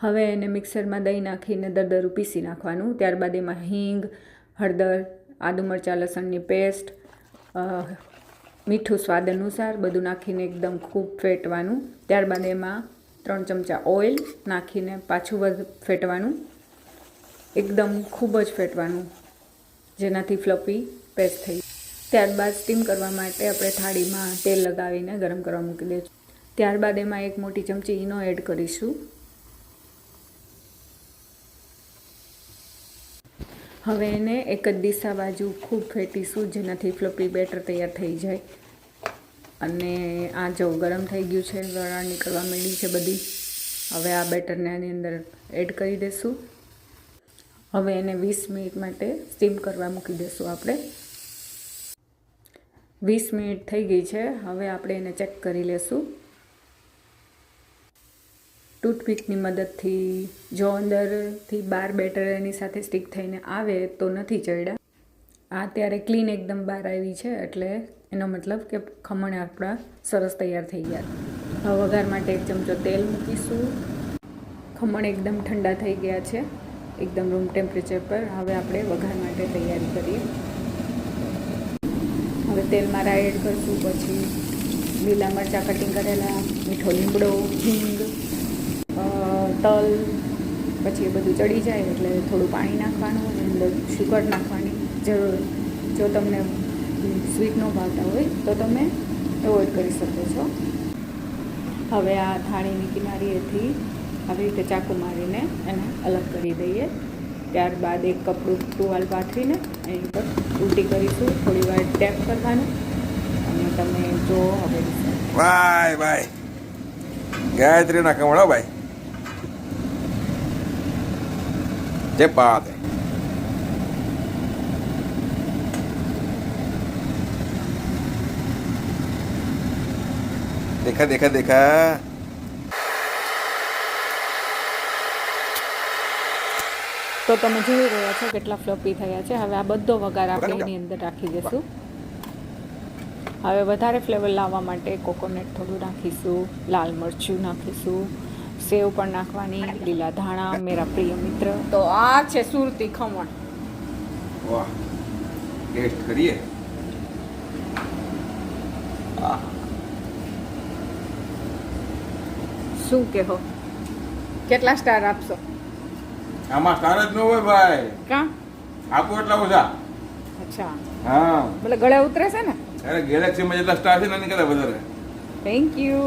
હવે એને મિક્સરમાં દહીં નાખીને દરદરું પીસી નાખવાનું. ત્યારબાદ એમાં હિંગ, હળદર, આદુ મરચાં લસણની પેસ્ટ, મીઠું સ્વાદ અનુસાર બધું નાખીને એકદમ ખૂબ ફેટવાનું. ત્યારબાદ એમાં 3 ચમચા ઓઇલ નાખીને પાછું ફેટવાનું. એકદમ ખૂબ જ ફેટવાનું, જેનાથી ફ્લફી પેસ્ટ થઈ. ત્યારબાદ સ્ટીમ કરવા માટે આપણે થાળીમાં તેલ લગાવીને ગરમ કરવા મૂકી દઈશું. ત્યારબાદ એમાં 1 મોટી ચમચી ઈનો એડ કરીશું. હવે એને એક જ દિશા બાજુ ખૂબ ફેટીશું, જેનાથી ફ્લફી બેટર તૈયાર થઈ જાય. અને આ જો ગરમ થઈ ગયું છે, વરાળ નીકળવા માંડી છે બધી. હવે આ બેટરને આની અંદર એડ કરી દઈશું. હવે એને 20 મિનિટ માટે સ્ટીમ કરવા મૂકી દઈશું આપણે. 20 મિનિટ થઈ ગઈ છે. હવે આપણે એને ચેક કરી લેશું ટૂથપીકની મદદથી. જો અંદરથી બહાર બેટર એની સાથે સ્ટીક થઈને આવે તો નથી ચડ્યા. આ ત્યારે ક્લીન એકદમ બહાર આવી છે, એટલે એનો મતલબ કે ખમણ આપણા સરસ તૈયાર થઈ ગયા. હવે વઘાર માટે 1 ચમચો તેલ મૂકીશું. ખમણ એકદમ ઠંડા થઈ ગયા છે, એકદમ રૂમ ટેમ્પરેચર પર. હવે આપણે વઘાર માટે તૈયારી કરીએ. હવે તેલમાં રાઈ એડ કરીશું, પછી લીલા મરચાં કટિંગ કરેલા, મીઠો લીમડો, હિંગ, તલ. પછી એ બધું ચડી જાય એટલે થોડું પાણી નાખવાનું અને અંદર શુગર નાખવાની જરૂર. જો તમને સ્વીટ ન ભાવતા હોય તો તમે એવોઇડ કરી શકો છો. હવે આ થાળીની કિનારીએથી આવી રીતે ચાકુ મારીને એને અલગ કરી દઈએ. ત્યારબાદ એક કપડું ટુવાલ પાથરીને એની પર ઉલટી કરીશું. થોડી વાર ટેપ કરવાનું અને તમે જો હવે ભાઈ ગાયત્રીના કમળો ભાઈ જે બાત હે. देखा देखा देखा. તો તમે જોઈ રહ્યા છો કેટલા ફ્લફી થયા છે. હવે આ બધો વઘાર આપણે એની અંદર રાખી દઈશું. હવે વધારે ફ્લેવર લાવવા માટે કોકોનટ થોડું નાખીશું, લાલ મરચું નાખીશું, સેવ પણ નાખવાની, લીલા ધાણા, મેરા પ્રિય મિત્ર. તો આ છે સુરતી ખમણ. વાહ, ટેસ્ટ કરીએ. શું કહો, કેટલા સ્ટાર આપશો? આમાં સ્ટાર જ ન હોય ભાઈ. કા આપો એટલા ઓછા. અચ્છા, હા, એટલે ગળે ઉતરે છે ને. અરે ગેલેક્સીમાં જેટલા સ્ટાર છે ને એની કરતા વધારે. Thank you.